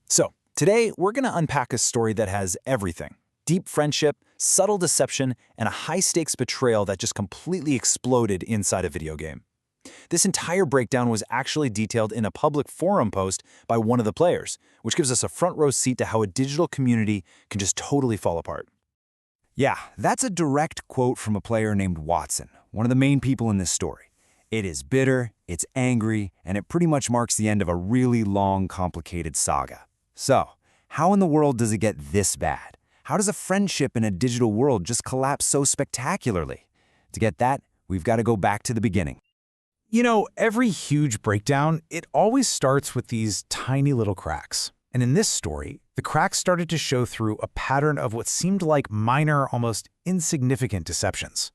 So, today we're going to unpack a story that has everything. Deep friendship, subtle deception, and a high-stakes betrayal that just completely exploded inside a video game. This entire breakdown was actually detailed in a public forum post by one of the players, which gives us a front-row seat to how a digital community can just totally fall apart. Yeah, that's a direct quote from a player named Watson, one of the main people in this story. It is bitter, it's angry, and it pretty much marks the end of a really long, complicated saga. So, how in the world does it get this bad? How does a friendship in a digital world just collapse so spectacularly? To get that, we've got to go back to the beginning. You know, every huge breakdown, it always starts with these tiny little cracks. And in this story, the cracks started to show through a pattern of what seemed like minor, almost insignificant deceptions.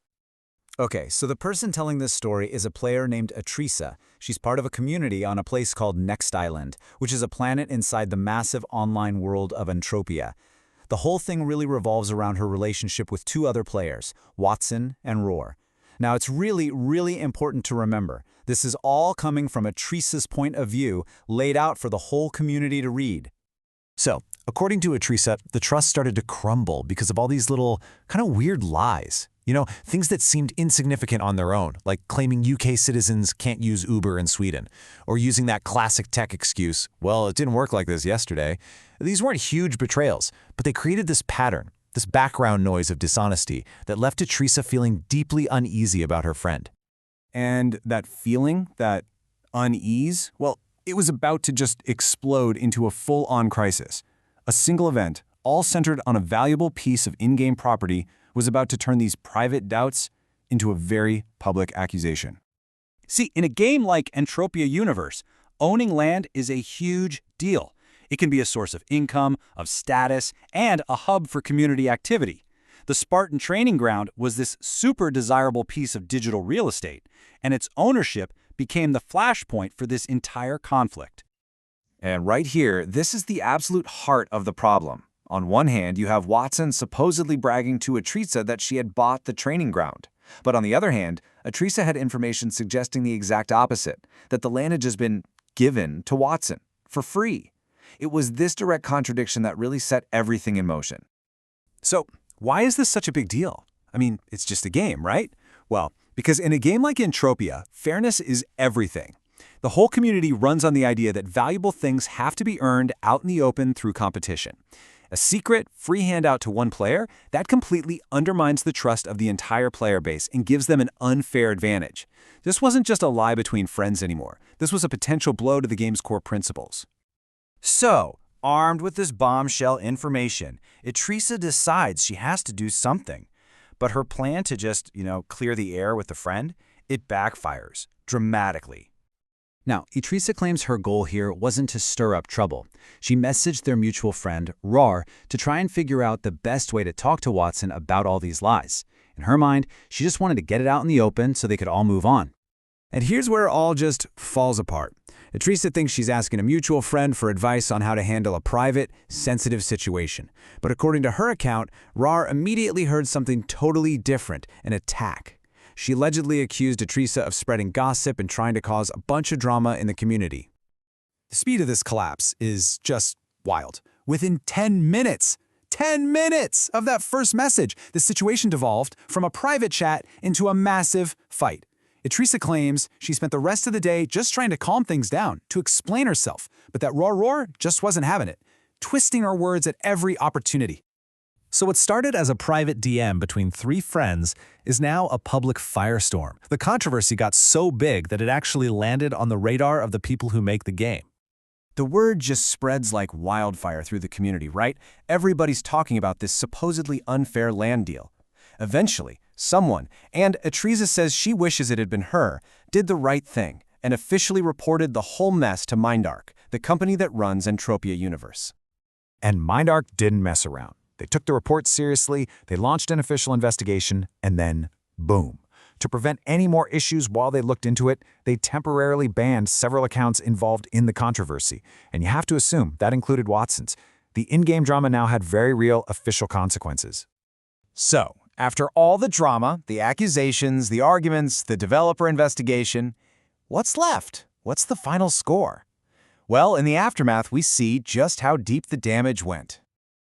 Okay, so the person telling this story is a player named Atrisa. She's part of a community on a place called Next Island, which is a planet inside the massive online world of Entropia. The whole thing really revolves around her relationship with two other players, Watson and Roar. Now, it's really important to remember. This is all coming from Atrisa's point of view, laid out for the whole community to read. So, according to Atrisa, the trust started to crumble because of all these little kind of weird lies. You know, things that seemed insignificant on their own, like claiming UK citizens can't use Uber in Sweden, or using that classic tech excuse, well, it didn't work like this yesterday. These weren't huge betrayals, but they created this pattern, this background noise of dishonesty that left Atrisa feeling deeply uneasy about her friend. And that feeling, that unease, well, it was about to just explode into a full-on crisis. A single event, all centered on a valuable piece of in-game property, was about to turn these private doubts into a very public accusation. See, in a game like Entropia Universe, owning land is a huge deal. It can be a source of income, of status, and a hub for community activity. The Spartan Training Ground was this super desirable piece of digital real estate, and its ownership became the flashpoint for this entire conflict. And right here, this is the absolute heart of the problem. On one hand, you have Watson supposedly bragging to Atrisa that she had bought the training ground. But on the other hand, Atrisa had information suggesting the exact opposite, that the land had just been given to Watson, for free. It was this direct contradiction that really set everything in motion. So, why is this such a big deal? I mean, it's just a game, right? Well, because in a game like Entropia, fairness is everything. The whole community runs on the idea that valuable things have to be earned out in the open through competition. A secret, free handout to one player, that completely undermines the trust of the entire player base and gives them an unfair advantage. This wasn't just a lie between friends anymore. This was a potential blow to the game's core principles. So, armed with this bombshell information, Atrisa decides she has to do something. But her plan to just, clear the air with a friend, it backfires dramatically. Now, Atrisa claims her goal here wasn't to stir up trouble. She messaged their mutual friend, Roar, to try and figure out the best way to talk to Watson about all these lies. In her mind, she just wanted to get it out in the open so they could all move on. And here's where it all just falls apart. Atrisa thinks she's asking a mutual friend for advice on how to handle a private, sensitive situation. But according to her account, Roar immediately heard something totally different, an attack. She allegedly accused Atrisa of spreading gossip and trying to cause a bunch of drama in the community. The speed of this collapse is just wild. Within 10 minutes of that first message, the situation devolved from a private chat into a massive fight. Atrisa claims she spent the rest of the day just trying to calm things down, to explain herself, but that Roar just wasn't having it, twisting her words at every opportunity. So what started as a private DM between three friends is now a public firestorm. The controversy got so big that it actually landed on the radar of the people who make the game. The word just spreads like wildfire through the community, right? Everybody's talking about this supposedly unfair land deal. Eventually, someone, and Atrisa says she wishes it had been her, did the right thing and officially reported the whole mess to Mindark, the company that runs Entropia Universe. And Mindark didn't mess around. They took the report seriously, they launched an official investigation, and then, boom. To prevent any more issues while they looked into it, they temporarily banned several accounts involved in the controversy. And you have to assume that included Watson's. The in-game drama now had very real official consequences. So, after all the drama, the accusations, the arguments, the developer investigation, what's left? What's the final score? Well, in the aftermath, we see just how deep the damage went.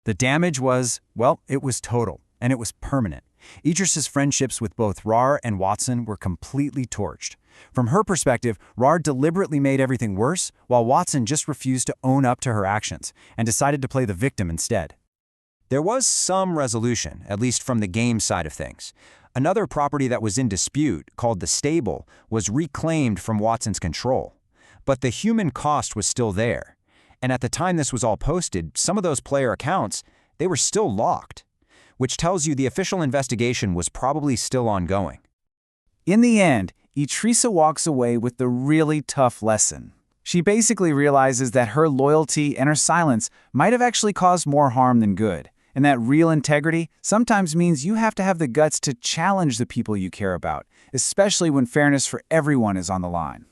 The damage was, well, it was total, and it was permanent. Idris's friendships with both Rar and Watson were completely torched. From her perspective, Rar deliberately made everything worse, while Watson just refused to own up to her actions and decided to play the victim instead. There was some resolution, at least from the game side of things. Another property that was in dispute, called the Stable, was reclaimed from Watson's control. But the human cost was still there. And at the time this was all posted, some of those player accounts, they were still locked, which tells you the official investigation was probably still ongoing. In the end, Idrissa walks away with the really tough lesson. She basically realizes that her loyalty and her silence might have actually caused more harm than good, and that real integrity sometimes means you have to have the guts to challenge the people you care about, especially when fairness for everyone is on the line.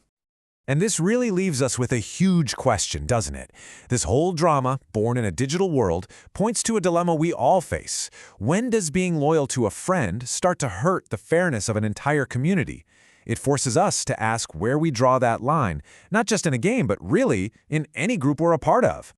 And this really leaves us with a huge question, doesn't it? This whole drama, born in a digital world, points to a dilemma we all face. When does being loyal to a friend start to hurt the fairness of an entire community? It forces us to ask where we draw that line, not just in a game, but really in any group we're a part of.